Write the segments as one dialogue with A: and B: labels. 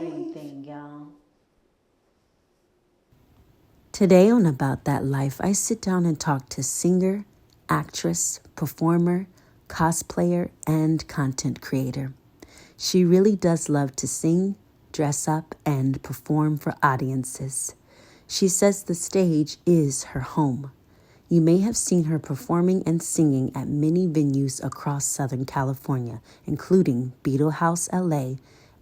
A: everything, y'all.
B: Today on About That Life, I sit down and talk to singer, actress, performer, cosplayer, and content creator. She really does love to sing, dress up, and perform for audiences. She says the stage is her home. You may have seen her performing and singing at many venues across Southern California, including Beetle House LA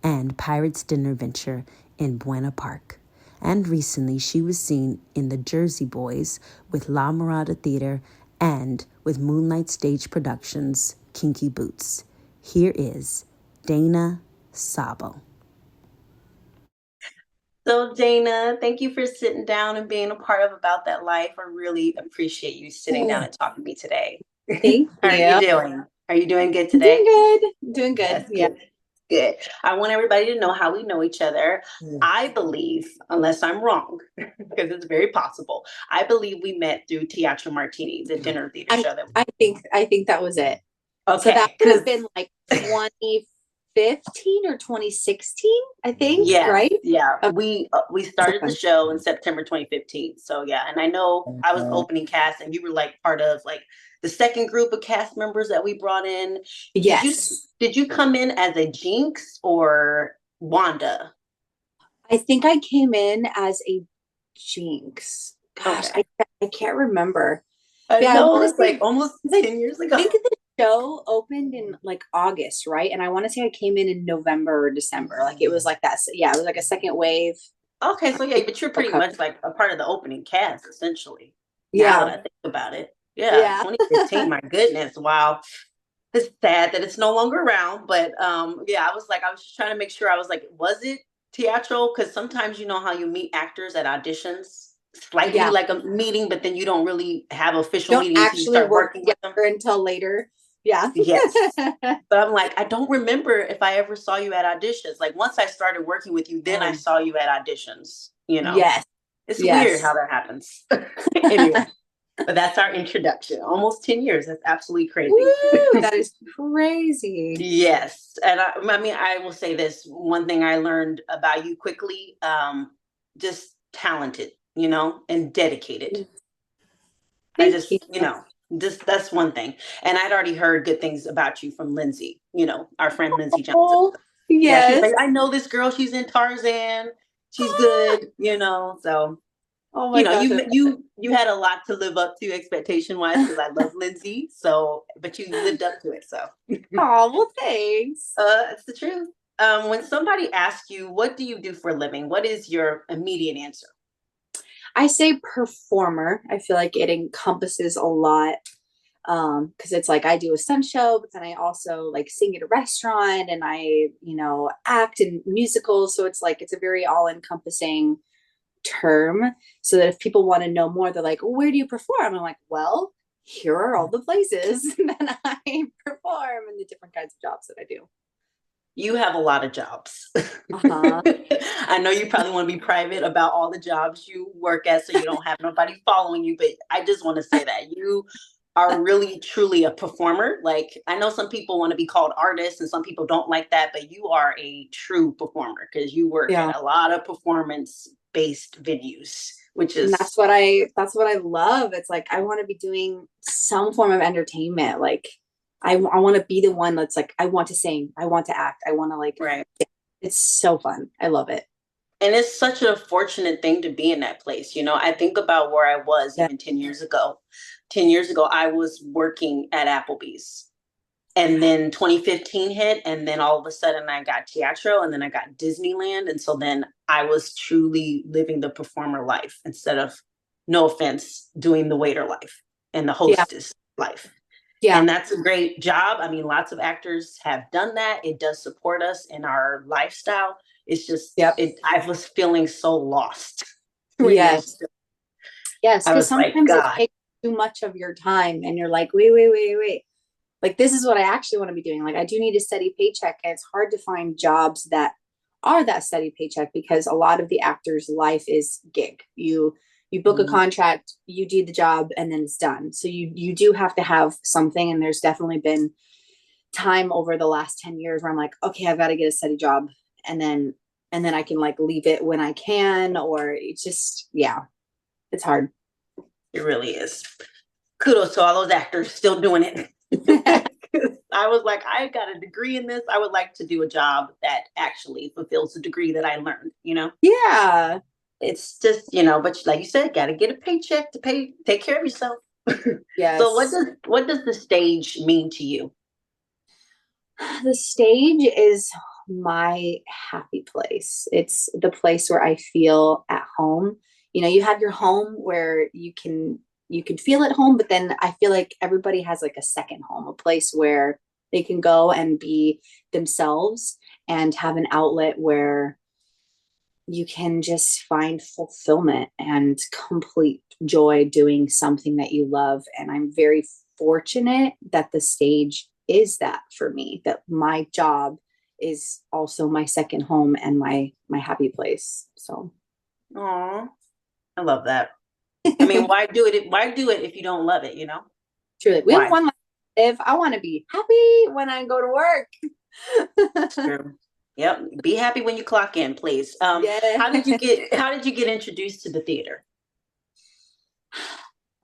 B: and Pirates Dinner Venture in Buena Park. And recently, she was seen in the Jersey Boys with La Mirada Theater and with Moonlight Stage Productions' Kinky Boots. Here is Dayna Sauble.
A: So, Dana, thank you for sitting down and being a part of About That Life. I really appreciate you sitting down and talking to me today.
C: Thank
A: How are you
C: you.
A: doing? Are you doing good
C: I'm
A: today?
C: doing good. Doing good.
A: That's
C: Yeah.
A: good. Good. I want everybody to know how we know each other. I believe, unless I'm wrong, because it's very possible, I believe we met through Teatro Martini, the dinner theater
C: I
A: show that
C: I think that was it. So that
A: Okay,
C: would have
A: because
C: been like 2015 or 2016, I think,
A: yes,
C: right?
A: yeah,
C: Okay,
A: we
C: so
A: started the
C: fun.
A: show in September 2015. So yeah, and I know I was opening cast, and you were like part of like the second group of cast members that we brought in. Did you
C: Yes.
A: did you come in as a Jinx or Wanda?
C: I think I came in as a Jinx. Gosh,
A: Okay,
C: I can't remember.
A: I
C: Yeah, I
A: know
C: want to
A: it's like
C: say
A: almost 10 years
C: I
A: ago.
C: think the show opened in like August, right? And I want to say I came in November or December. Like it was like that. Yeah, it was like a second wave.
A: Okay, so yeah, but you're pretty
C: Okay.
A: much like a part of the opening cast essentially. Now that
C: Yeah.
A: I think about it, yeah,
C: Yeah.
A: 2015. My goodness, wow. It's sad that it's no longer around, but yeah, I was just trying to make sure. I was like, was it theatrical? Because sometimes you know how you meet actors at auditions, slightly
C: Yeah.
A: like a meeting, but then you don't really have official
C: Don't
A: meeting until you
C: actually
A: start
C: work
A: working with them.
C: together until later. Yeah.
A: Yes. But I'm like, I don't remember if I ever saw you at auditions. Like once I started working with you, then I
C: Oh,
A: saw you at auditions, you know.
C: yes.
A: It's weird how
C: Yes.
A: that happens. Anyway, but that's our introduction. Almost 10 years. That's absolutely crazy.
C: Woo, that is crazy.
A: Yes. And I mean, I will say this one thing I learned about you quickly, just talented, and dedicated. I
C: Thank you.
A: just, just that's one thing. And I'd already heard good things about you from Lindsay, our friend Lindsay Johnson.
C: Oh,
A: Yeah, she's
C: yes.
A: like, I know this girl, she's in Tarzan, she's good, so
C: Oh my gosh.
A: you had a lot to live up to expectation wise because I love Lindsay. So, but you lived up to it. So,
C: Oh, well, thanks.
A: it's the truth. When somebody asks you, what do you do for a living? What is your immediate answer?
C: I say performer. I feel like it encompasses a lot. Because it's like I do a stunt show, but then I also like sing at a restaurant and I act in musicals. So it's like it's a very all-encompassing term. So that if people want to know more, they're like, well, where do you perform? I'm like, well, here are all the places that I perform and the different kinds of jobs that I do.
A: You have a lot of jobs.
C: Uh-huh.
A: I know you probably want to be private about all the jobs you work at so you don't have nobody following you, but I just want to say that you are really truly a performer. Like I know some people want to be called artists and some people don't like that, but you are a true performer because you work
C: Yeah.
A: at a lot of performance based venues, which
C: And
A: is
C: that's what I love. It's like I want to be doing some form of entertainment. Like I want to be the one that's like I want to sing, I want to act, I want to like
A: right.
C: it's so fun. I love it.
A: And it's such a fortunate thing to be in that place. I think about where I was
C: Yeah.
A: even 10 years ago. 10 years ago, I was working at Applebee's. And then 2015 hit, and then all of a sudden I got Teatro, and then I got Disneyland. And so then I was truly living the performer life instead of, no offense, doing the waiter life and the
C: Yeah.
A: hostess life.
C: Yeah.
A: And that's a great job. I mean, lots of actors have done that. It does support us in our lifestyle. It's just,
C: Yep.
A: I was feeling so lost.
C: Yes. Yes.
A: I
C: Because
A: was like,
C: sometimes it
A: God,
C: takes too much of your time and you're like, wait, wait, wait, wait. Like this is what I actually want to be doing. Like I do need a steady paycheck. And it's hard to find jobs that are that steady paycheck because a lot of the actors' life is gig. You book a contract, you do the job, and then it's done. So you do have to have something. And there's definitely been time over the last 10 years where I'm like, okay, I've got to get a steady job. And then and then I can like leave it when I can, or it's just, yeah, it's hard.
A: It really is. Kudos to all those actors still doing it. I was like, I got a degree in this. I would like to do a job that actually fulfills the degree that I learned, you know?
C: Yeah.
A: It's just, but like you said, got to get a paycheck to take care of yourself. So
C: Yes.
A: what does the stage mean to you?
C: The stage is my happy place. It's the place where I feel at home. You know, you have your home where you can feel at home, but then I feel like everybody has like a second home, a place where they can go and be themselves and have an outlet where you can just find fulfillment and complete joy doing something that you love. And I'm very fortunate that the stage is that for me, that my job is also my second home and my happy place. So
A: Oh, I love that. I mean, why do it? Why do it if you don't love it?
C: truly, we have
A: Why?
C: one life. If I want to be happy when I go to work.
A: True. Yep. Be happy when you clock in, please.
C: Yeah.
A: How did you get introduced to the theater?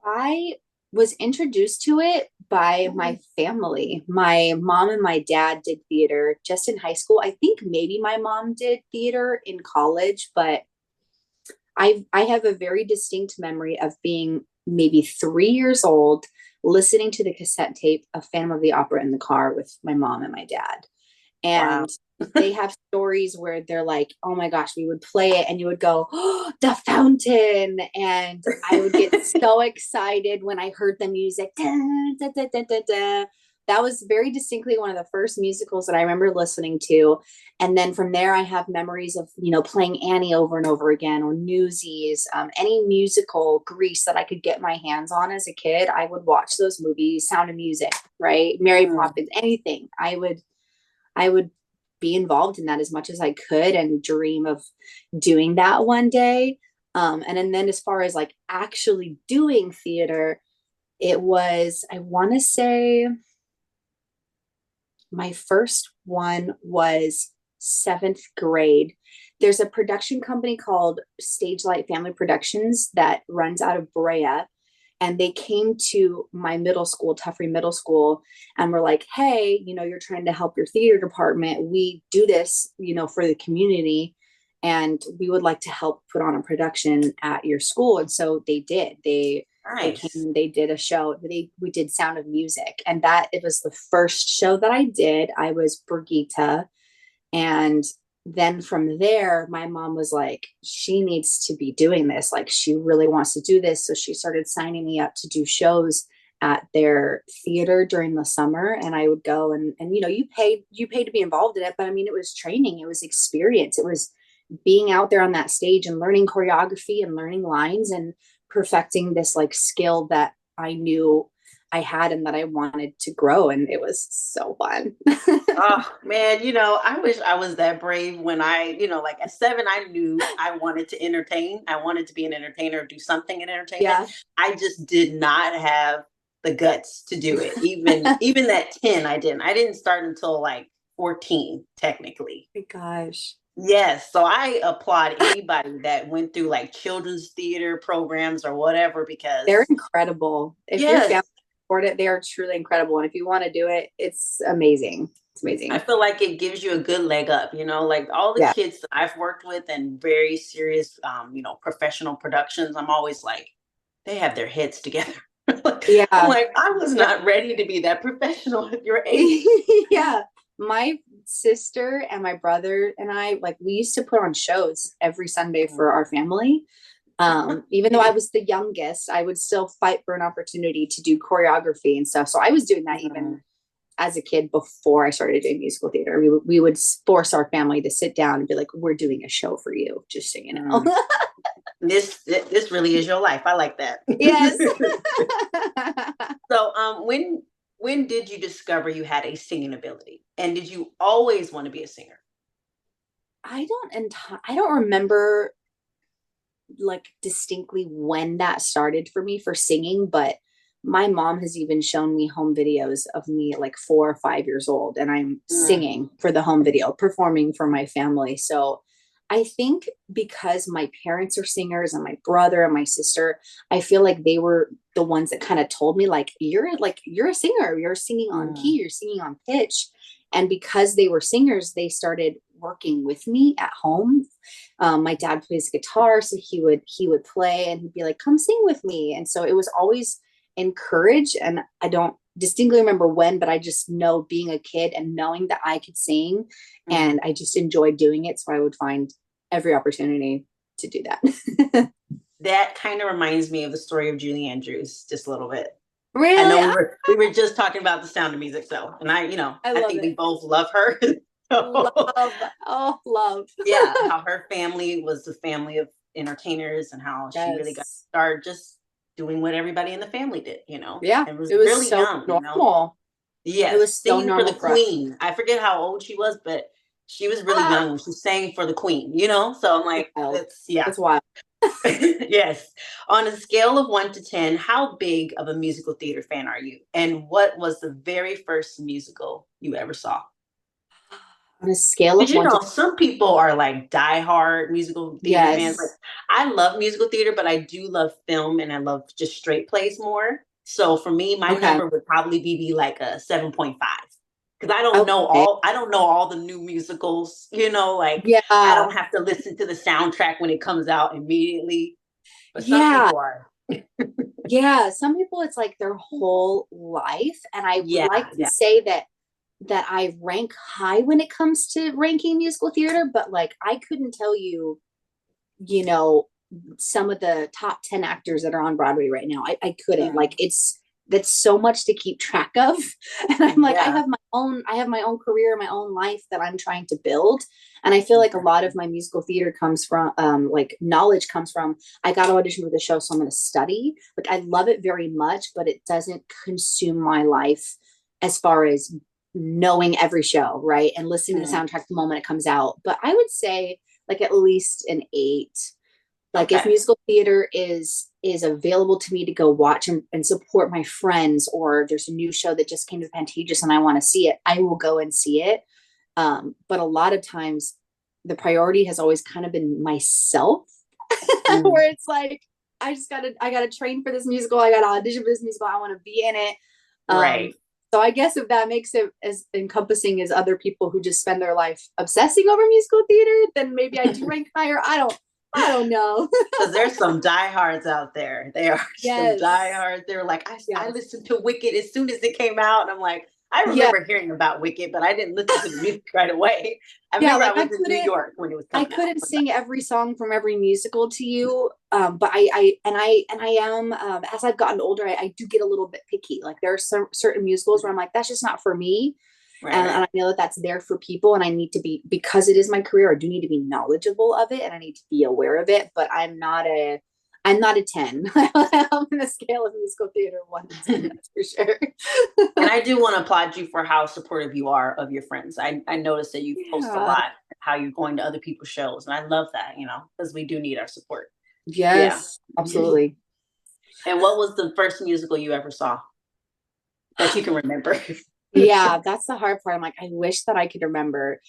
C: I was introduced to it by my family. My mom and my dad did theater just in high school. I think maybe my mom did theater in college, but I have a very distinct memory of being maybe 3 years old, listening to the cassette tape of Phantom of the Opera in the car with my mom and my dad.
A: Wow.
C: And they have stories where they're like, oh my gosh, we would play it and you would go, oh, the fountain. And I would get so excited when I heard the music. Da, da, da, da, da, da. That was very distinctly one of the first musicals that I remember listening to. And then from there, I have memories of, playing Annie over and over again, or Newsies, any musical Grease that I could get my hands on as a kid. I would watch those movies, Sound of Music, right? Mary
A: Mm.
C: Poppins, anything. I would be involved in that as much as I could and dream of doing that one day. And then as far as like actually doing theater, it was, I want to say my first one was seventh grade. There's a production company called Stage Light Family Productions that runs out of Brea, and they came to my middle school, Tuffrey Middle School, and were like, hey, you're trying to help your theater department. We do this, for the community, and we would like to help put on a production at your school. And so they did. They
A: Nice.
C: came, they did a show. We did Sound of Music, and that it was the first show that I did. I was Brigitte, and then from there, my mom was like, she needs to be doing this. Like, she really wants to do this. So she started signing me up to do shows at their theater during the summer. And I would go and you paid to be involved in it. But I mean, it was training, it was experience, it was being out there on that stage and learning choreography and learning lines and perfecting this like skill that I knew I had and that I wanted to grow. And it was so fun.
A: Oh man, I wish I was that brave when like at 7, I knew I wanted to entertain. I wanted to be an entertainer, do something in entertainment.
C: Yeah.
A: I just did not have the guts to do it. Even at 10, I didn't. I didn't start until like 14, technically.
C: My gosh.
A: Yes. So I applaud anybody that went through like children's theater programs or whatever,
C: They're
A: because
C: incredible. If your
A: yes,
C: family support it, they are truly incredible. And if you want to do it, it's amazing. It's
A: I
C: amazing.
A: feel like it gives you a good leg up, like all the
C: Yeah.
A: kids that I've worked with and very serious, professional productions. I'm always like, they have their heads together. I'm
C: Yeah.
A: like, I was
C: Yeah.
A: not ready to be that professional at your age.
C: Yeah. My sister and my brother and I, like, we used to put on shows every Sunday for our family. Even though I was the youngest, I would still fight for an opportunity to do choreography and stuff. So I was doing that even
A: Mhm.
C: as a kid before I started doing musical theater. We would force our family to sit down and be like, we're doing a show for you, just so you know.
A: Mm. This really is your life. I like that.
C: Yes.
A: So, when did you discover you had a singing ability, and did you always want to be a singer?
C: I don't remember like distinctly when that started for me for singing, but my mom has even shown me home videos of me at like 4 or 5 years old, and I'm
A: Mm.
C: singing for the home video, performing for my family. So I think because my parents are singers and my brother and my sister, I feel like they were the ones that kind of told me you're a singer, you're singing on
A: Mm,
C: key, you're singing on pitch. And because they were singers, they started working with me at home. My dad plays guitar, so he would play and he'd be like, "Come sing with me." And so it was always encouraged. And I don't distinctly remember when, but I just know being a kid and knowing that I could sing,
A: mm.
C: and I just enjoyed doing it. So I would find every opportunity to do that.
A: That kind of reminds me of the story of Julie Andrews, just a little bit. I
C: Really?
A: know we were just talking about The Sound of Music, so and
C: I
A: I
C: love
A: think we
C: it.
A: both love her. So,
C: Love. Oh, love.
A: yeah, how her family was a family of entertainers and how she really got
C: Yes.
A: started just doing what everybody in the family did,
C: Yeah.
A: and was
C: It was
A: really
C: so
A: young.
C: normal. It
A: Yes,
C: was so
A: singing for the
C: normal for us.
A: Queen. I forget how old she was, but she was really
C: Ah,
A: young when she sang for the Queen, so I'm like,
C: wild.
A: that's yeah.
C: That's wild.
A: Yes. On a scale of 1 to 10, how big of a musical theater fan are you? And what was the very first musical you ever saw?
C: On a scale of
A: Because
C: one to
A: some people are like diehard musical theater fans. Like
C: yes.
A: I love musical theater, but I do love film and I love just straight plays more. So for me, my
C: Okay.
A: number would probably be like a 7.5. Because
C: Okay.
A: I don't know all the new musicals, like I
C: Yeah.
A: don't have to listen to the soundtrack when it comes out immediately. But some
C: Yeah.
A: people are.
C: Yeah. Some people, it's like their whole life. And I would
A: Yeah,
C: like to
A: yeah.
C: say that I rank high when it comes to ranking musical theater, but like I couldn't tell you, you know, some of the top 10 actors that are on Broadway right now. I couldn't. Like
A: Mm,
C: that's so much to keep track of. And I'm like,
A: yeah.
C: I have my own career, my own life that I'm trying to build. And I feel like a lot of my musical theater comes from like knowledge comes from I got to audition for the show, so I'm gonna study. Like I love it very much, but it doesn't consume my life as far as knowing every show, right? And listening to the
A: Mm,
C: soundtrack the moment it comes out. But I would say like at least an 8. Like if
A: okay.
C: musical theater is available to me to go watch and support my friends, or there's a new show that just came to Pantages and I want to see it, I will go and see it. But a lot of times the priority has always kind of been myself,
A: Mm,
C: where it's like I gotta train for this musical, I gotta audition for this musical, I want to be in it. um
A: right.
C: so I guess if that makes it as encompassing as other people who just spend their life obsessing over musical theater, then maybe I do rank higher. I don't know.
A: Because there's some diehards out there. There are some
C: Yes.
A: diehards. They're like, I
C: Yes.
A: listened to Wicked as soon as it came out. And I'm like, I
C: Yeah.
A: remember hearing about Wicked, but I didn't listen to the music right away. I
C: Yeah,
A: remember I
C: like
A: was in New York when it was
C: I
A: coming out.
C: couldn't sing every song from every musical to you. But I am as I've gotten older, I do get a little bit picky. Like there are some certain musicals where I'm like, that's just not for me.
A: Right,
C: And
A: right.
C: I know that that's there for people, and I need to be, because it is my career, I do need to be knowledgeable of it and I need to be aware of it. But I'm not a 10 on the scale of musical theater 1 to 10, that's for
A: And
C: sure.
A: I do want to applaud you for how supportive you are of your friends. I noticed that you post a
C: Yeah.
A: lot how you're going to other people's shows. And I love that, because we do need our support. Yeah.
C: Yes, absolutely.
A: And what was the first musical you ever saw that you can remember?
C: Yeah, that's the hard part. I'm like, I wish that I could remember.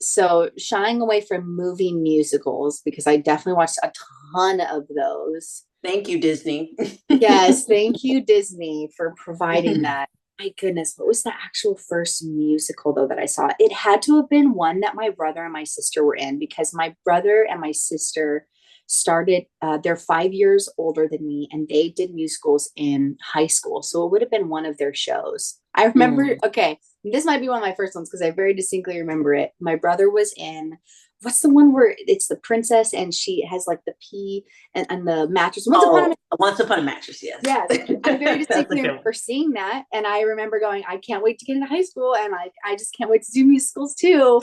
C: So shying away from movie musicals, because I definitely watched a ton of those.
A: Thank you, Disney.
C: Yes, thank you, Disney, for providing that. My goodness, what was the actual first musical though that I saw? It had to have been one that my brother and my sister were in, because my brother and my sister started, they're 5 years older than me, and they did musicals in high school. So it would have been one of their shows. I remember,
A: Mm.
C: okay, this might be one of my first ones because I very distinctly remember it. My brother was in, what's the one where it's the princess and she has like the pea and the mattress? Once upon a
A: Oh, Once Upon a Mattress, yes.
C: Yes, I very
A: That's a
C: distinctly
A: good one.
C: remember seeing that, and I remember going, "I can't wait to get into high school," and I just can't wait to do musicals too.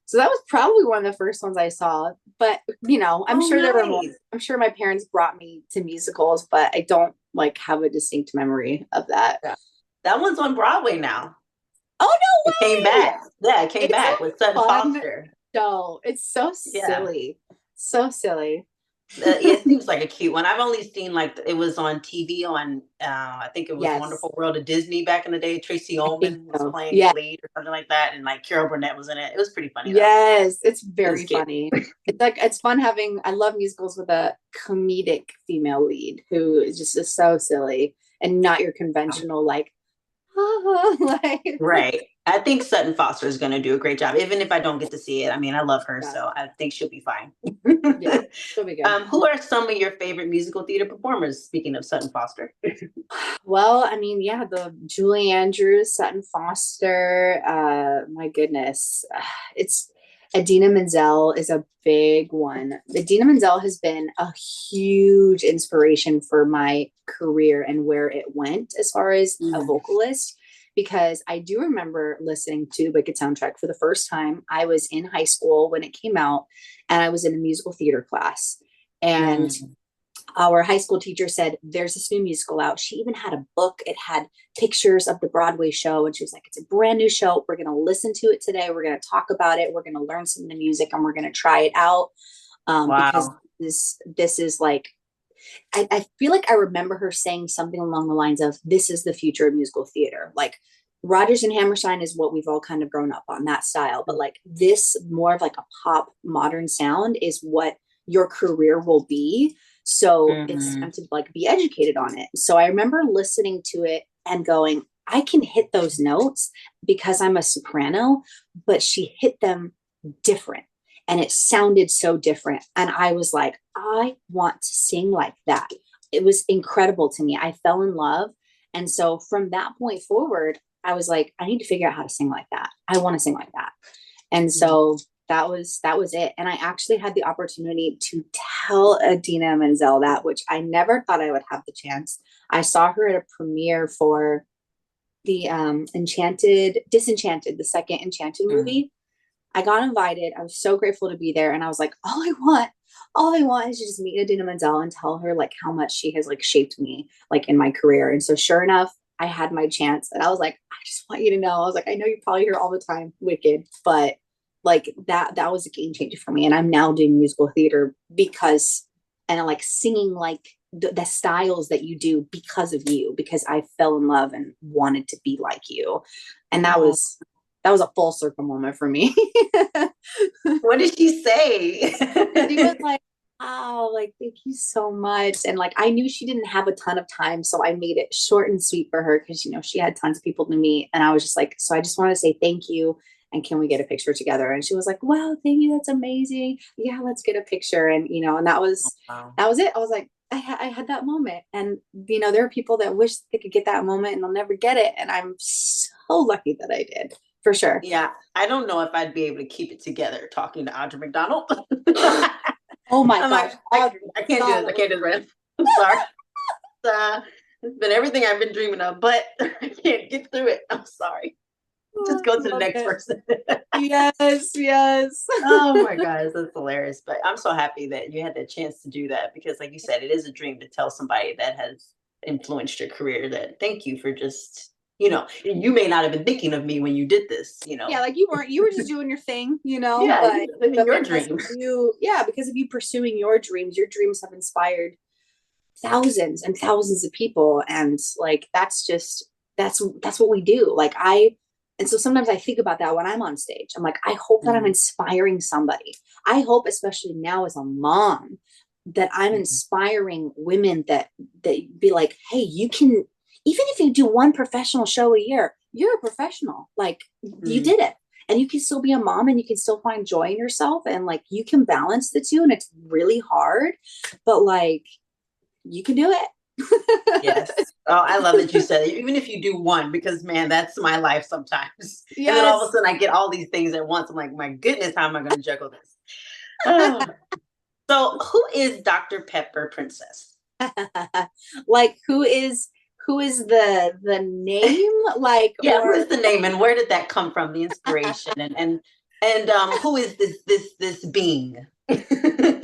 C: So that was probably one of the first ones I saw. But I'm
A: Oh,
C: sure there were more.
A: nice.
C: I'm sure my parents brought me to musicals, but I don't like have a distinct memory of that.
A: Yeah. That one's on Broadway now.
C: Oh
A: It came
C: no way!
A: back. Yeah, it came
C: It's
A: back
C: a
A: with Sutton
C: fun
A: Foster.
C: show. It's so
A: Yeah.
C: silly, so silly.
A: It seems like a cute one. I've only seen like it was on TV on I think it was
C: Yes,
A: Wonderful World of Disney back in the day. Tracy
C: I think
A: Ullman was
C: so.
A: playing the
C: Yeah.
A: lead or something like that, and like Carol Burnett was in it. It was pretty funny though.
C: Yes, it's
A: It was
C: very
A: cute.
C: funny. It's like it's fun having I love musicals with a comedic female lead who is just is so silly and not your conventional like like
A: Right. I think Sutton Foster is going to do a great job, even if I don't get to see it. I mean, I love her,
C: yeah,
A: so I think she'll be fine.
C: yeah, she'll be good.
A: Who are some of your favorite musical theater performers? Speaking of Sutton Foster.
C: Well, I mean, yeah, the Julie Andrews, Sutton Foster, my goodness. It's Adina Menzel is a big one. Adina Menzel has been a huge inspiration for my career and where it went as far as a
A: Mhm.
C: vocalist, because I do remember listening to Wicked soundtrack for the first time. I was in high school when it came out, and I was in a musical theater class. And
A: Mm.
C: our high school teacher said, there's this new musical out. She even had a book. It had pictures of the Broadway show. And she was like, it's a brand new show. We're going to listen to it today. We're going to talk about it. We're going to learn some of the music and we're going to try it out. Because
A: Wow.
C: this is like, I feel like I remember her saying something along the lines of, this is the future of musical theater. Like Rodgers and Hammerstein is what we've all kind of grown up on, that style. But like this, more of like a pop modern sound is what your career will be. So it's
A: Mhm.
C: time to like be educated on it. So I remember listening to it and going, I can hit those notes because I'm a soprano, but she hit them different and it sounded so different. And I was like, I want to sing like that. It was incredible to me. I fell in love. And so from that point forward, I was like, I need to figure out how to sing like that. I want to sing like that. And so that was it. And I actually had the opportunity to tell Adina Menzel that, which I never thought I would have the chance. I saw her at a premiere for the Disenchanted, the second Enchanted
A: Mhm.
C: movie. I got invited. I was so grateful to be there. And I was like, all I want is to just meet Adina Menzel and tell her like how much she has like shaped me like in my career. And so sure enough, I had my chance and I was like, I just want you to know. I was like, I know you probably hear all the time, Wicked, but like that was a game changer for me. And I'm now doing musical theater because and like singing like the styles that you do because of you, because I fell in love and wanted to be like you. And
A: Oh,
C: that was a full circle moment for me.
A: what did she say?
C: She was like, wow, like, thank you so much. And like, I knew she didn't have a ton of time. So I made it short and sweet for her because, you know, she had tons of people to meet. And I was just like, so I just want to say thank you. And can we get a picture together? And she was like, wow, thank you. That's amazing. Yeah, let's get a picture. And, you know, and
A: Wow.
C: that was it. I was like, I had that moment. And, you know, there are people that wish they could get that moment and they'll never get it. And I'm so lucky that I did, for sure.
A: Yeah, I don't know if I'd be able to keep it together talking to Audra McDonald.
C: Oh my
A: I'm like,
C: gosh. Audrey
A: I can't do this. I
C: McDonald.
A: can't do this. I'm sorry. It's been everything I've been dreaming of, but I can't get through it. I'm sorry. Just
C: Oh,
A: go
C: I
A: to the
C: love
A: next
C: it.
A: person.
C: Yes, yes.
A: Oh my gosh, that's hilarious. But I'm so happy that you had the chance to do that because, like you said, it is a dream to tell somebody that has influenced your career that thank you for just, you may not have been thinking of me when you did this.
C: Yeah, like you were just doing your thing, you know,
A: Yeah,
C: but
A: you're living your
C: because of
A: dream.
C: you, yeah, because of you pursuing your dreams have inspired thousands and thousands of people. And like that's just that's what we do. Like I and so sometimes I think about that when I'm on stage. I'm like, I hope that I'm
A: Mhm.
C: inspiring somebody. I hope, especially now as a mom, that I'm
A: Mhm.
C: inspiring women that be like, hey, you can even if you do one professional show a year, you're a professional. Like you
A: Mhm.
C: did it. And you can still be a mom and you can still find joy in yourself. And like you can balance the two. And it's really hard. But like you can do it.
A: Yes. Oh, I love that you said it. Even if you do one, because man, that's my life sometimes. And then all of a
C: Yes.
A: sudden I get all these things at once. I'm like, my goodness, how am I going to juggle this? Oh. So, who is Dr. Pepper Princess?
C: Like who is the name like
A: Yeah, who is
C: or
A: the name and where did that come from? The inspiration and who is this being?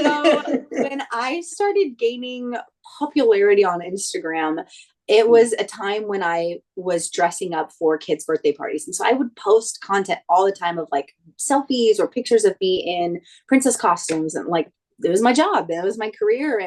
C: so when I started gaining popularity on Instagram, it
A: Mm,
C: was a time when I was dressing up for kids' birthday parties. And so I would post content all the time of like selfies or pictures of me in princess costumes and like it was my job, it was my career.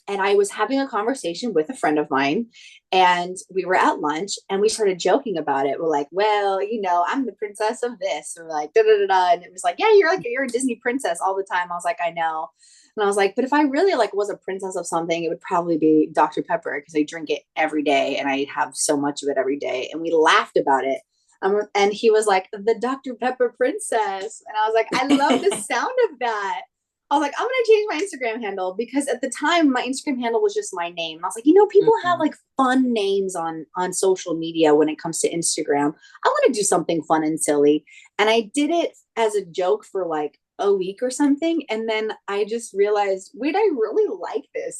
C: And I was having a conversation with a friend of mine, and we were at lunch and we started joking about it. We're like, well, I'm the princess of this, or like da da da da. And it was like, yeah, you're a Disney princess all the time. I was like, I know. And I was like, but if I really like was a princess of something, it would probably be Dr. Pepper, because I drink it every day and I have so much of it every day. And we laughed about it. And he was like, the Dr. Pepper princess. And I was like, I love the sound of that. I was like, I'm gonna change my Instagram handle, because at the time my Instagram handle was just my name. I was like, people have
A: Mhm.
C: like fun names on social media when it comes to Instagram. I want to do something fun and silly. And I did it as a joke for like a week or something. And then I just realized, wait, I really like this.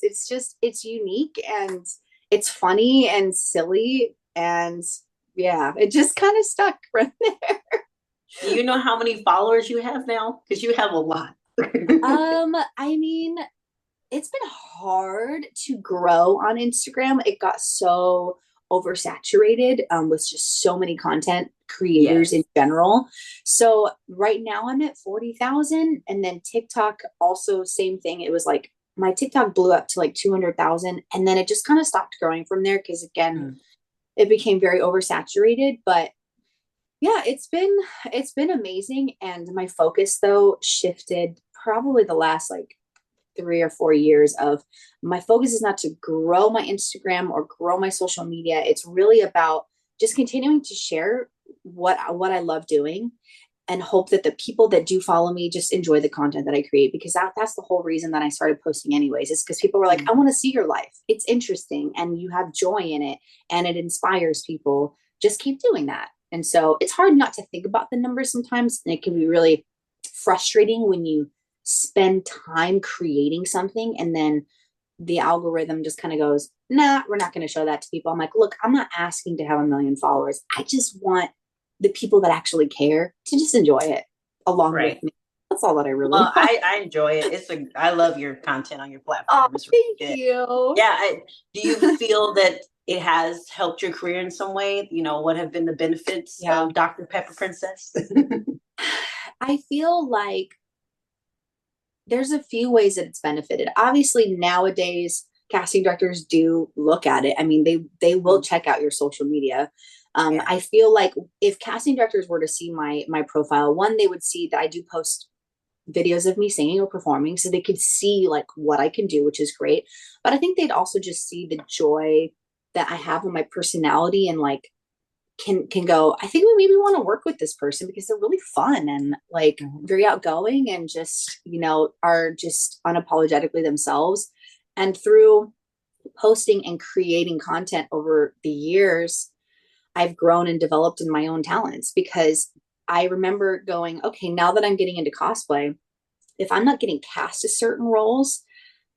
C: It's unique and it's funny and silly. And yeah, it just kind of stuck right there.
A: Do you know how many followers you have now? Because you have a lot.
C: I mean, it's been hard to grow on Instagram. It got so oversaturated with just so many content creators in
A: Yes.
C: general. So right now I'm at 40,000. And then TikTok also, same thing. It was like my TikTok blew up to like 200,000. And then it just kind of stopped growing from there, because again,
A: Mm.
C: it became very oversaturated. But yeah, it's been amazing. And my focus though shifted probably the last like 3 or 4 years of, my focus is not to grow my Instagram or grow my social media. It's really about just continuing to share what I love doing, and hope that the people that do follow me just enjoy the content that I create, because that's the whole reason that I started posting anyways, is because people were like, I want to see your life. It's interesting and you have joy in it and it inspires people. Just keep doing that. And so it's hard not to think about the numbers sometimes. And it can be really frustrating when you spend time creating something and then the algorithm just kind of goes, nah, we're not going to show that to people. I'm like, look, I'm not asking to have a million followers. I just want the people that actually care to just enjoy it along with
A: Right.
C: me. That's all that I really
A: Well,
C: want.
A: I enjoy it. I love your content on your
C: Oh,
A: platform. It's really
C: thank
A: good.
C: you.
A: Yeah. Do you feel that it has helped your career in some way? What have been the benefits
C: Yeah.
A: of Dr. Pepper Princess?
C: I feel like there's a few ways that it's benefited. Obviously, nowadays, casting directors do look at it. I mean, they will check out your social media.
A: Yeah.
C: I feel like if casting directors were to see my profile, one, they would see that I do post videos of me singing or performing, so they could see like what I can do, which is great. But I think they'd also just see the joy that I have in my personality, and like can go, I think we maybe want to work with this person because they're really fun and like
A: Mhm.
C: very outgoing and just, are just unapologetically themselves. And through posting and creating content over the years, I've grown and developed in my own talents, because I remember going, okay, now that I'm getting into cosplay, if I'm not getting cast to certain roles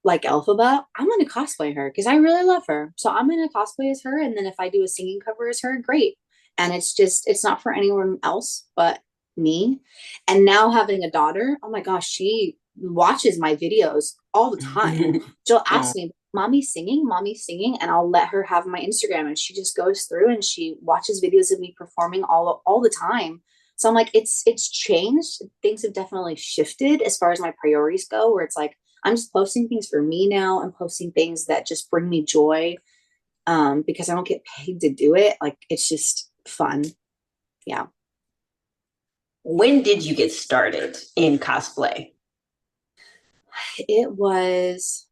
C: like Elphaba, I'm going to cosplay her because I really love her. So I'm going to cosplay as her. And then if I do a singing cover as her, great. And it's not for anyone else but me. And now having a daughter, oh my gosh, she watches my videos all the time. She'll
A: Oh,
C: ask me, mommy singing, and I'll let her have my Instagram. And she just goes through and she watches videos of me performing all the time. So I'm like, it's changed. Things have definitely shifted as far as my priorities go, where it's like, I'm just posting things for me now and posting things that just bring me joy, because I don't get paid to do it. Like, it's just fun. Yeah.
A: when did you get started in cosplay?
C: It was,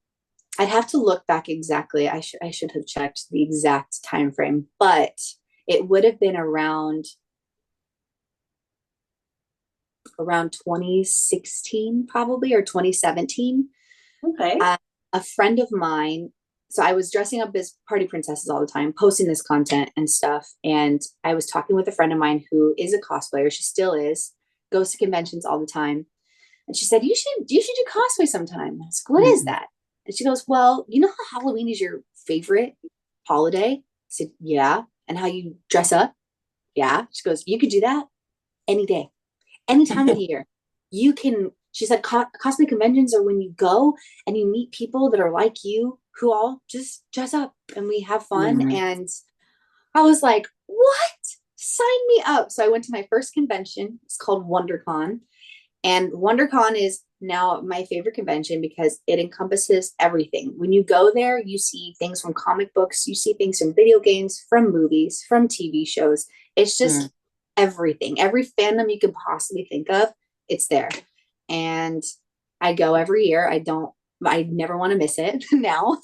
C: I'd have to look back exactly. I should have checked the exact time frame, but it would have been around 2016 probably, or 2017.
A: Okay.
C: uh, a friend of mine, so I was dressing up as party princesses all the time, posting this content and stuff. And I was talking with a friend of mine who is a cosplayer. She still is, goes to conventions all the time. And she said, you should do cosplay sometime. I was like, what is
A: Mhm.
C: that? And she goes, well, you know how Halloween is your favorite holiday? I said, yeah. And how you dress up? Yeah. She goes, you could do that any day, any time of the year. You can, she said, cosplay conventions are when you go and you meet people that are like you, who all just dress up and we have fun.
A: Mhm.
C: And I was like, what? Sign me up. So I went to my first convention. It's called WonderCon. And WonderCon is now my favorite convention because it encompasses everything. When you go there, you see things from comic books, you see things from video games, from movies, from TV shows. It's just everything. Every fandom you can possibly think of, it's there. And I go every year. I never want to miss it now.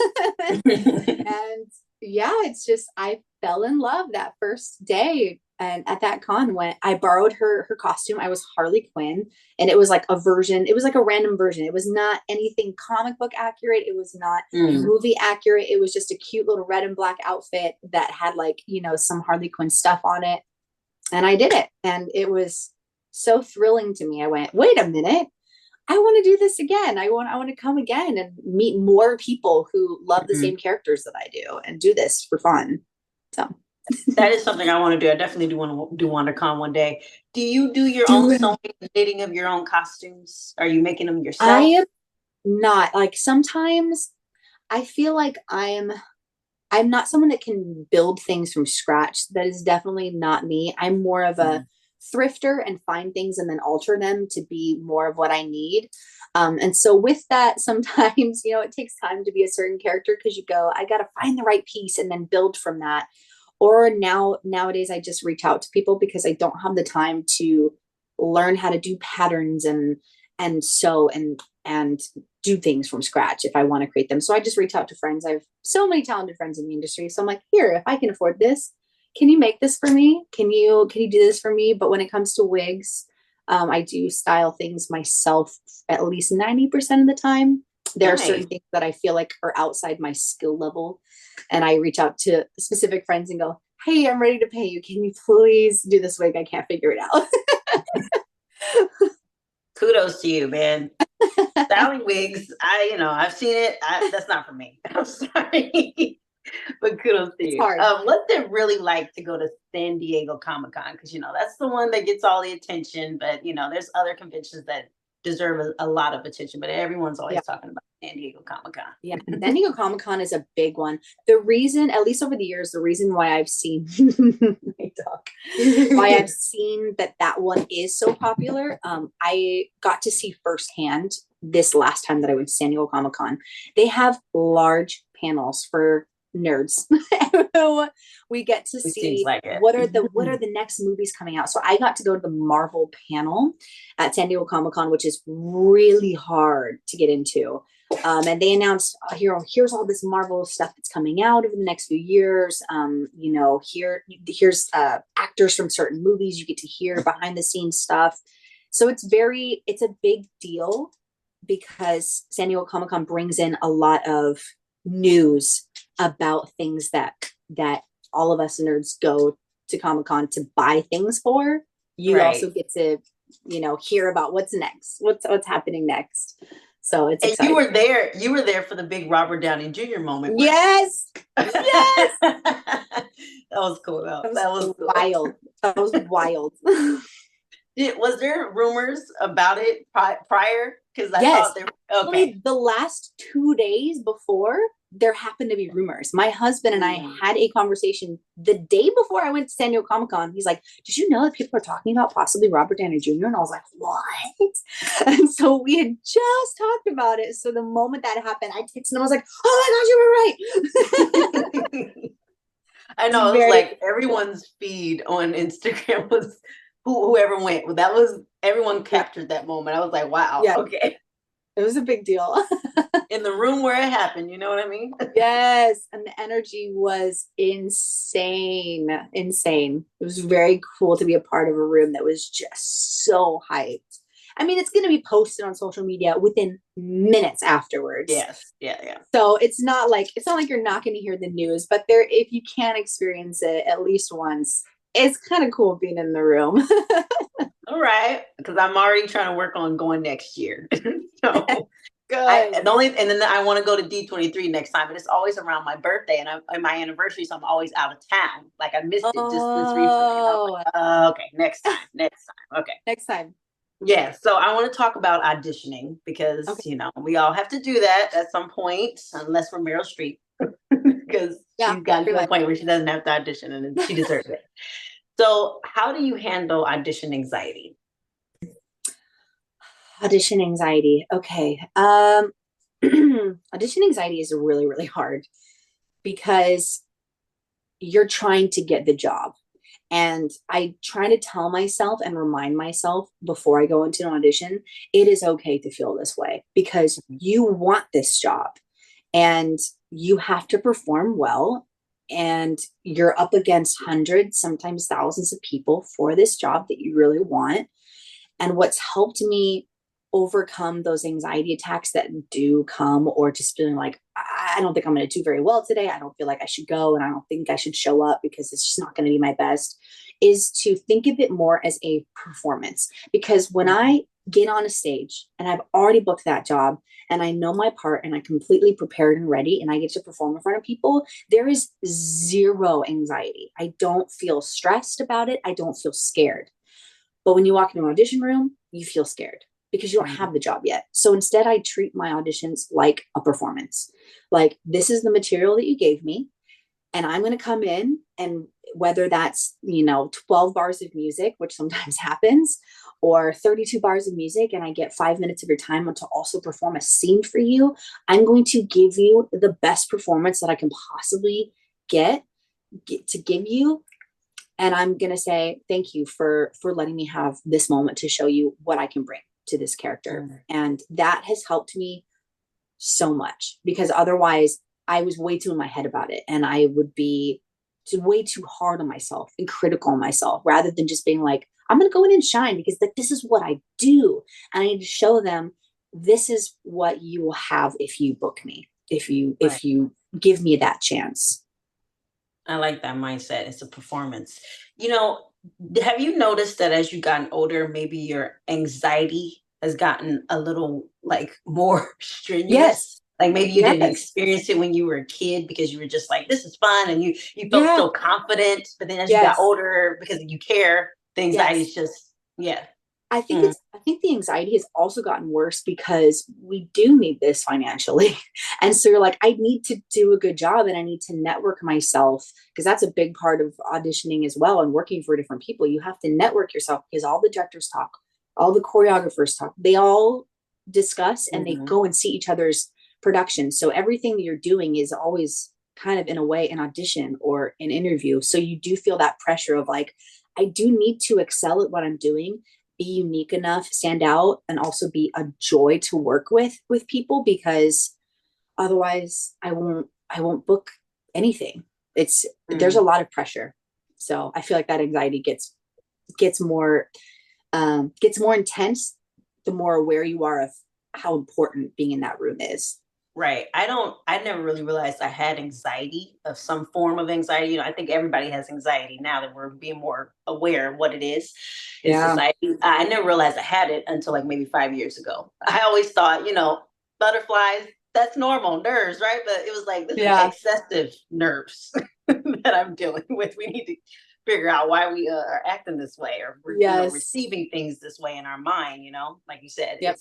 C: And yeah, it's just, I fell in love that first day. And at that con, when I borrowed her costume, I was Harley Quinn, and it was like a version. It was like a random version. It was not anything comic book accurate. It was not movie accurate. It was just a cute little red and black outfit that had like, you know, some Harley Quinn stuff on it. And I did it, and it was so thrilling to me. I went, wait a minute, I want to do this again. I want to come again and meet more people who love the same characters that I do and do this for fun. So
A: that is something I want to do. I definitely do want to do WonderCon one day. Do you do your own sewing and knitting of your own costumes? Are you making them yourself?
C: I am not. Like, sometimes I feel like I'm not someone that can build things from scratch. That is definitely not me. I'm more of a thrifter and find things and then alter them to be more of what I need. And so with that, sometimes, you know, it takes time to be a certain character because you go, I got to find the right piece and then build from that. Or nowadays, I just reach out to people because I don't have the time to learn how to do patterns and sew and do things from scratch if I want to create them. So I just reach out to friends. I have so many talented friends in the industry. So I'm like, here, if I can afford this, can you make this for me? Can you do this for me? But when it comes to wigs, I do style things myself at least 90% of the time. There are certain things that I feel like are outside my skill level. And I reach out to specific friends and go, hey, I'm ready to pay you. Can you please do this wig? I can't figure it out.
A: Kudos to you, man. Styling wigs, I've seen it. That's not for me. I'm sorry. But kudos to you. What's it really like to go to San Diego Comic-Con? Because, that's the one that gets all the attention. But, there's other conventions that deserve a lot of attention. But everyone's always talking about San Diego Comic-Con.
C: Yeah, San Diego Comic-Con is a big one. The reason, at least over the years, the reason why I've seen why I've seen that one is so popular, I got to see firsthand this last time that I went to San Diego Comic-Con. They have large panels for nerds. We get to see what are the next movies coming out. So I got to go to the Marvel panel at San Diego Comic-Con, which is really hard to get into. And they announced, here's all this Marvel stuff that's coming out over the next few years. Here's actors from certain movies. You get to hear behind the scenes stuff. So it's a big deal because San Diego Comic-Con brings in a lot of news about things that all of us nerds go to Comic-Con to buy things for. You also get to, hear about what's next, what's happening next. So it's exciting.
A: You were there for the big Robert Downey Jr. moment.
C: Yes. Yes.
A: That was cool. That was
C: wild. That was wild.
A: Was there rumors about it prior? Because I thought there were.
C: Okay. The last 2 days before, there happened to be rumors. My husband and I had a conversation the day before I went to San Diego Comic-Con. He's like, did you know that people are talking about possibly Robert Downey Jr.? And I was like, what? And so we had just talked about it. So the moment that happened, I texted him. I was like, oh my gosh, you were right.
A: I know. It was like everyone's feed on Instagram was whoever went. That was, everyone captured that moment. I was like, wow. Yeah. Okay.
C: It was a big deal.
A: In the room where it happened, you know what I mean?
C: Yes. And the energy was insane. It was very cool to be a part of a room that was just so hyped. I mean, it's going to be posted on social media within minutes afterwards.
A: Yes. Yeah.
C: So it's not like you're not going to hear the news, but if you can experience it at least once, it's kind of cool being in the room.
A: All right. Because I'm already trying to work on going next year. So good. And then I want to go to D23 next time, but it's always around my birthday and my anniversary, so I'm always out of town. Like I missed it just this recently. Like, okay, next time. Okay.
C: Next time.
A: Yeah. So I want to talk about auditioning because we all have to do that at some point, unless we're Meryl Streep. Because she's gotten to a point where she doesn't have to audition and she deserves it. So how do you handle audition anxiety?
C: Audition anxiety. Okay. Audition anxiety is really, really hard because you're trying to get the job. And I try to tell myself and remind myself before I go into an audition, it is okay to feel this way because you want this job and you have to perform well. And you're up against hundreds, sometimes thousands of people for this job that you really want. And what's helped me overcome those anxiety attacks that do come, or just feeling like, I don't think I'm going to do very well today. I don't feel like I should go and I don't think I should show up because it's just not going to be my best, is to think of it more as a performance. Because when I get on a stage and I've already booked that job and I know my part and I'm completely prepared and ready and I get to perform in front of people, there is zero anxiety. I don't feel stressed about it. I don't feel scared. But when you walk into an audition room, you feel scared because you don't have the job yet. So instead, I treat my auditions like a performance. Like, this is the material that you gave me, and I'm going to come in, and whether that's, 12 bars of music, which sometimes happens, or 32 bars of music, and I get 5 minutes of your time to also perform a scene for you, I'm going to give you the best performance that I can possibly get to give you, and I'm going to say thank you for letting me have this moment to show you what I can bring to this character. And that has helped me so much, because otherwise I was way too in my head about it, and I would be way too hard on myself and critical on myself, rather than just being like, I'm going to go in and shine because this is what I do, and I need to show them this is what you will have if you book me, if you give me that chance.
A: I like that mindset. It's a performance. You know, have you noticed that as you've gotten older, maybe your anxiety has gotten a little like more strenuous?
C: Yes.
A: Like maybe you didn't
C: Yes.
A: experience it when you were a kid because you were just like, this is fun, and you felt
C: Yeah.
A: so confident. But then as you got
C: Yes.
A: older, because you care, the anxiety
C: Yes.
A: is just yeah.
C: I
A: Mm,
C: think the anxiety has also gotten worse because we do need this financially. And so you're like, I need to do a good job and I need to network myself, because that's a big part of auditioning as well and working for different people. You have to network yourself because all the directors talk, all the choreographers talk, they all discuss and they
A: mhm.
C: go and see each other's productions. So everything that you're doing is always kind of, in a way, an audition or an interview. So you do feel that pressure of like, I do need to excel at what I'm doing, be unique enough, stand out, and also be a joy to work with people, because otherwise I won't book anything. It's There's a
A: Mm.
C: lot of pressure. So I feel like that anxiety gets more gets more intense the more aware you are of how important being in that room is.
A: Right. I never really realized I had anxiety, of some form of anxiety. I think everybody has anxiety now that we're being more aware of what it is in
C: Yeah.
A: society. I never realized I had it until like maybe 5 years ago. I always thought, butterflies, that's normal, nerves, right? But it was like, this is
C: Yeah.
A: excessive nerves that I'm dealing with. We need to figure out why we are acting this way, or we're,
C: Yes.
A: receiving things this way in our mind, like you said,
C: Yep.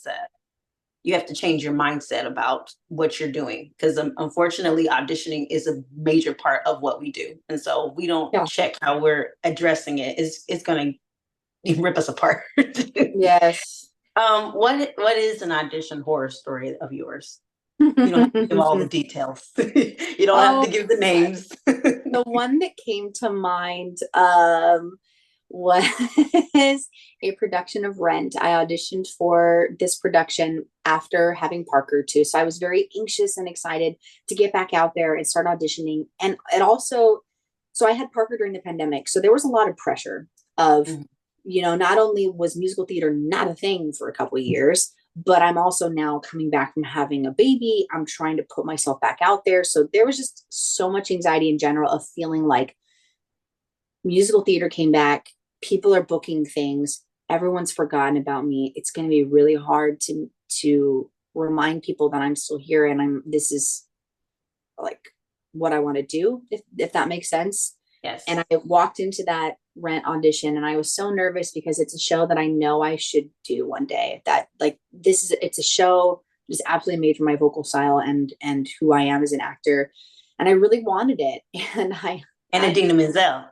A: you have to change your mindset about what you're doing, because unfortunately auditioning is a major part of what we do, and so if we don't
C: Yeah.
A: check how we're addressing it, it's going to rip us apart.
C: Yes.
A: What is an audition horror story of yours? You don't have to give all the details. You don't have
C: Oh,
A: to give the names.
C: the one that came to mind was a production of Rent. I auditioned for this production after having Parker too. So I was very anxious and excited to get back out there and start auditioning. And it also, so I had Parker during the pandemic. So there was a lot of pressure of,
A: Mhm.
C: not only was musical theater not a thing for a couple of years, but I'm also now coming back from having a baby. I'm trying to put myself back out there. So there was just so much anxiety in general of feeling like musical theater came back, people are booking things, everyone's forgotten about me. It's going to be really hard to remind people that I'm still here and this is like what I want to do, if that makes sense. And
A: Yes.
C: I walked into that Rent audition and I was so nervous because it's a show that I know I should do one day. That like it's a show just absolutely made for my vocal style and who I am as an actor. And I really wanted it. And
A: And Adina Menzel.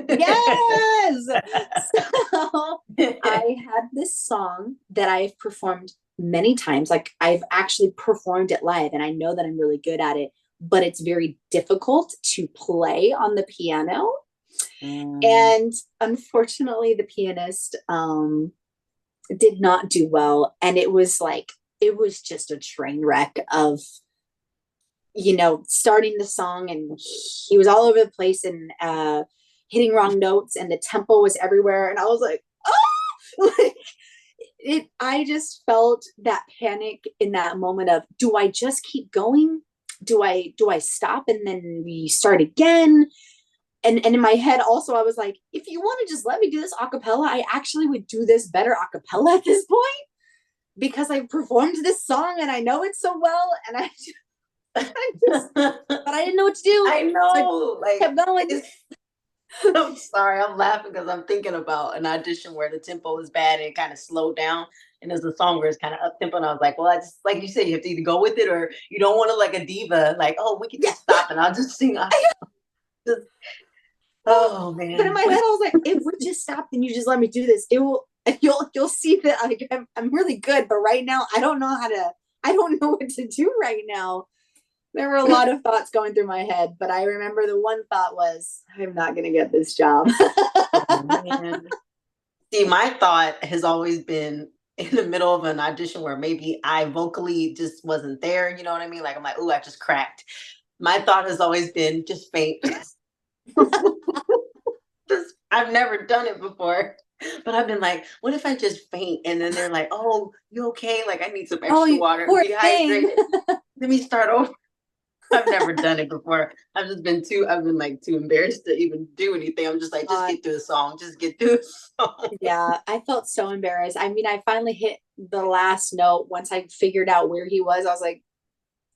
C: Yes. So I had this song that I've performed many times. Like I've actually performed it live and I know that I'm really good at it, but it's very difficult to play on the piano. And unfortunately, the pianist did not do well. And it was like, it was just a train wreck of, starting the song and he was all over the place and hitting wrong notes and the tempo was everywhere. And I was like, oh, like, I just felt that panic in that moment of, do I just keep going? Do I stop and then we start again? And in my head also, I was like, if you want to just let me do this a cappella, I actually would do this better a cappella at this point because I performed this song and I know it so well. And but I didn't know what to do.
A: I know.
C: So I kept going.
A: I'm sorry, I'm laughing because I'm thinking about an audition where the tempo was bad and it kind of slowed down. And as the song was kind of up tempo, and I was like, well, I just, like you said, you have to either go with it or you don't want to like a diva, like, oh, we can just stop and I'll just sing. Just, oh man.
C: But in my head, I was like, if we just stop and you just let me do this, it will. You'll see that I'm really good. But right now, I don't know what to do right now. There were a lot of thoughts going through my head, but I remember the one thought was, I'm not going to get this job.
A: Oh, see, my thought has always been in the middle of an audition where maybe I vocally just wasn't there. You know what I mean? Like, I'm like, ooh, I just cracked. My thought has always been just faint. I've never done it before. But I've been like, what if I just faint? And then they're like, oh, you okay? Like, I need some extra water.
C: Poor
A: thing. Let me start over. I've never done it before. I've been like too embarrassed to even do anything. I'm just like, just get through the song. Just get through the song.
C: Yeah, I felt so embarrassed. I mean, I finally hit the last note once I figured out where he was. I was like,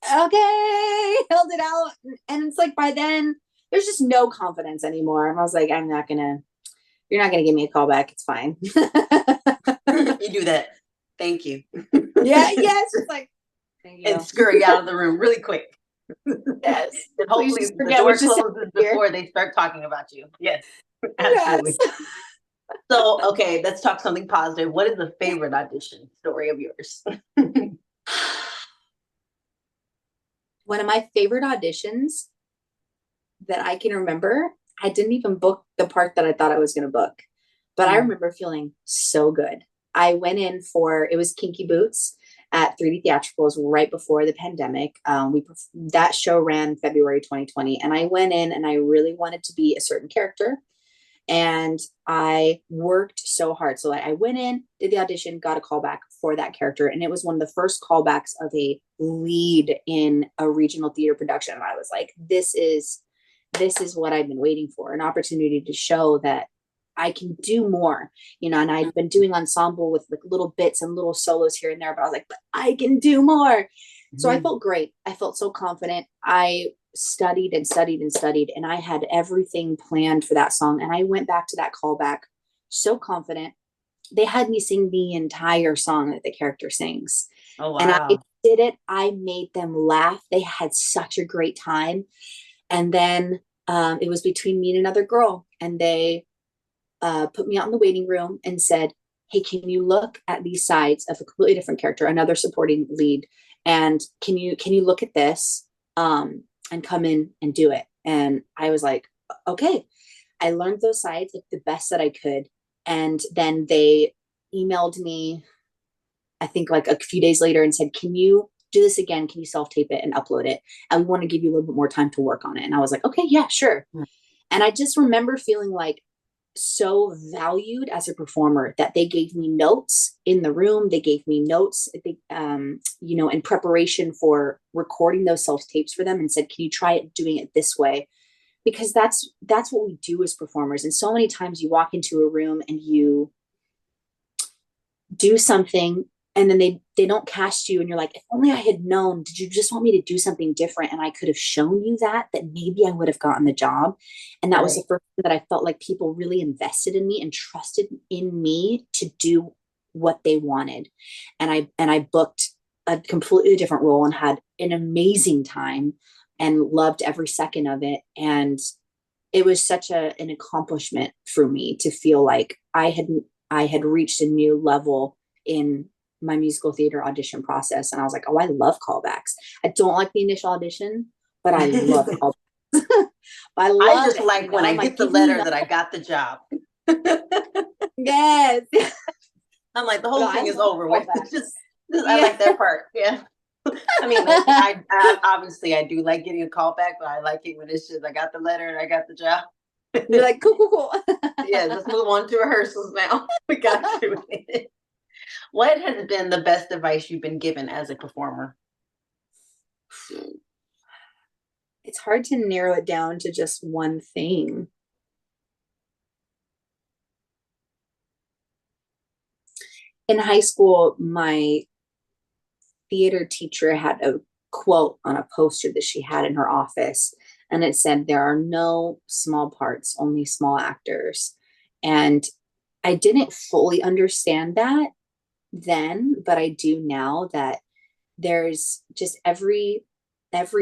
C: okay, held it out. And it's like by then, there's just no confidence anymore. And I was like, you're not gonna give me a call back. It's fine.
A: You do that. Thank you.
C: Yeah, yes. It's like, thank you.
A: And scurry out of the room really quick.
C: Yes.
A: And hopefully the door closes before they start talking about you. Yes, absolutely. Yes. So, okay, let's talk something positive. What is the favorite audition story of yours?
C: One of my favorite auditions that I can remember, I didn't even book the part that I thought I was going to book, but I remember feeling so good. I went in it was Kinky Boots at 3D Theatricals right before the pandemic. That show ran February 2020, and I went in and I really wanted to be a certain character, and I worked so hard. So I went in, did the audition, got a call back for that character, and it was one of the first callbacks of a lead in a regional theater production. And I was like, this is what I've been waiting for, an opportunity to show that I can do more, and I'd been doing ensemble with like little bits and little solos here and there, but I was like, but I can do more. So I felt great. I felt so confident. I studied and studied and studied, and I had everything planned for that song. And I went back to that callback so confident. They had me sing the entire song that the character sings.
A: Oh, wow.
C: And I did it. I made them laugh. They had such a great time. And then it was between me and another girl, and they put me out in the waiting room and said, hey, can you look at these sides of a completely different character, another supporting lead, and can you look at this and come in and do it? And I was like, okay. I learned those sides like the best that I could, and then they emailed me, I think like a few days later, and said, can you do this again? Can you self-tape it and upload it? And we want to give you a little bit more time to work on it. And I was like, okay, yeah, sure. And I just remember feeling like so valued as a performer that they gave me notes in the room. They gave me notes, in preparation for recording those self-tapes for them, and said, can you try it doing it this way? Because that's what we do as performers. And so many times you walk into a room and you do something, and then they don't cast you, and you're like, if only I had known. Did you just want me to do something different? And I could have shown you that maybe I would have gotten the job. And that was the first time that I felt like people really invested in me and trusted in me to do what they wanted. And I booked a completely different role and had an amazing time and loved every second of it. And it was such an accomplishment for me to feel like I had reached a new level in my musical theater audition process. And I was like, oh, I love callbacks. I don't like the initial audition, but I love callbacks. I
A: I
C: love
A: just
C: it.
A: like when I
C: I'm like,
A: get the
C: give me
A: letter
C: no.
A: that I got the job.
C: Yes.
A: I'm like, the
C: No,
A: whole
C: I
A: thing is
C: love
A: over with.
C: callbacks.
A: I
C: Yeah.
A: like that part. Yeah. I mean, I obviously I do like getting a call back, but I like it when it's just I got the letter and I got the job.
C: You're like, cool, cool, cool.
A: Yeah, let's move on to rehearsals now. We got to it. What has been the best advice you've been given as a performer?
C: It's hard to narrow it down to just one thing. In high school, my theater teacher had a quote on a poster that she had in her office, and it said, there are no small parts, only small actors. And I didn't fully understand that then, but I do now, that there's just every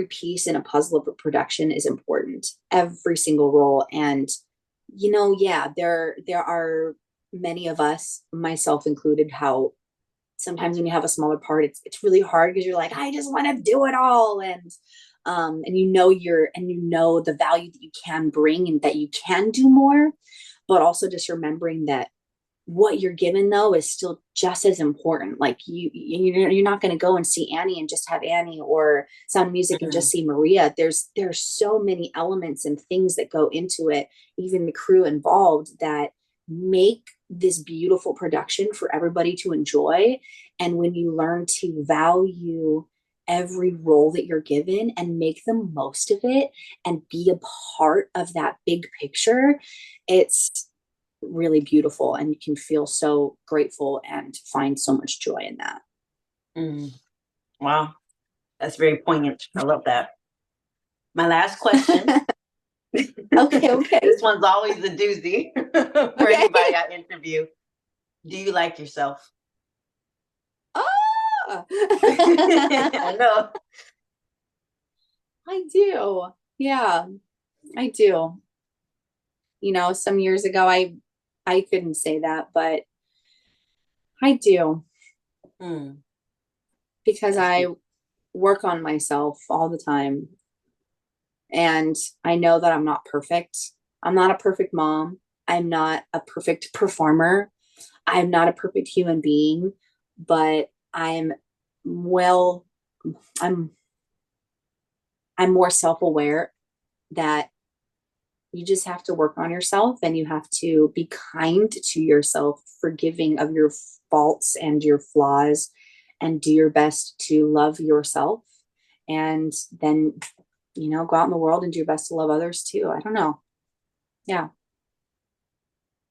C: piece in a puzzle of a production is important, every single role. And yeah, there are many of us, myself included, how sometimes when you have a smaller part, it's really hard because you're like, I just want to do it all. And you know the value that you can bring and that you can do more, but also just remembering that what you're given though is still just as important. Like you're not going to go and see Annie and just have Annie, or Sound of Music and just see Maria. There's so many elements and things that go into it, even the crew involved, that make this beautiful production for everybody to enjoy. And when you learn to value every role that you're given and make the most of it and be a part of that big picture, it's really beautiful, and you can feel so grateful and find so much joy in that.
A: Mm. Wow, that's very poignant. I love that. My last question.
C: Okay.
A: This one's always a doozy for
C: Okay.
A: anybody I interview. Do you like yourself?
C: Ah!
A: I know.
C: I do. Yeah, I do. Some years ago I couldn't say that, but I do,
A: Mm,
C: because
A: that's
C: I
A: beautiful.
C: work on myself all the time, and I know that I'm not perfect. I'm not a perfect mom. I'm not a perfect performer. I'm not a perfect human being, but well, I'm I'm more self-aware that you just have to work on yourself, and you have to be kind to yourself, forgiving of your faults and your flaws, and do your best to love yourself. And then, go out in the world and do your best to love others too. I don't know. Yeah.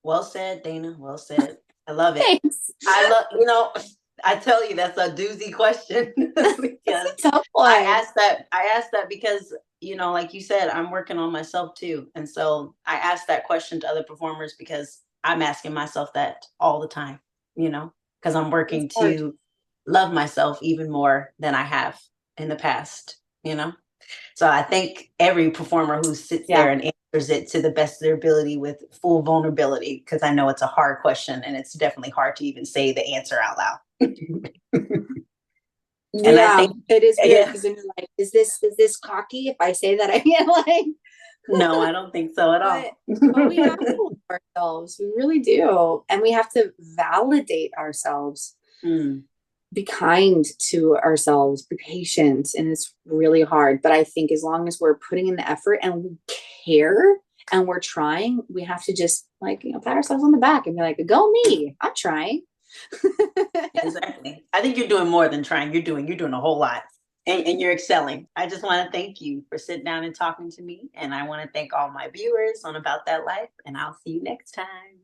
A: Well said, Dayna. Well said. I love it.
C: Thanks.
A: I love, I tell you, that's a doozy question
C: That's
A: because
C: a tough one.
A: I asked that because, like you said, I'm working on myself too. And so I asked that question to other performers because I'm asking myself that all the time, because I'm
C: It's
A: working
C: hard.
A: to love myself even more than I have in the past, So I think every performer who sits
C: Yeah.
A: there and answers it to the best of their ability with full vulnerability, because I know it's a hard question and it's definitely hard to even say the answer out loud. And I
C: Yeah,
A: think,
C: it is weird
A: yeah,
C: because then you're like, is this cocky if I say that I am like,
A: no, I don't think so at
C: but
A: all.
C: we have to love ourselves. We really do. And we have to validate ourselves,
A: Mm.
C: be kind to ourselves, be patient. And it's really hard. But I think as long as we're putting in the effort and we care and we're trying, we have to just pat ourselves on the back and be like, go me, I'm trying.
A: Exactly. I think you're doing more than trying. You're doing a whole lot. And you're excelling. I just want to thank you for sitting down and talking to me. And I want to thank all my viewers on About That Life. And I'll see you next time.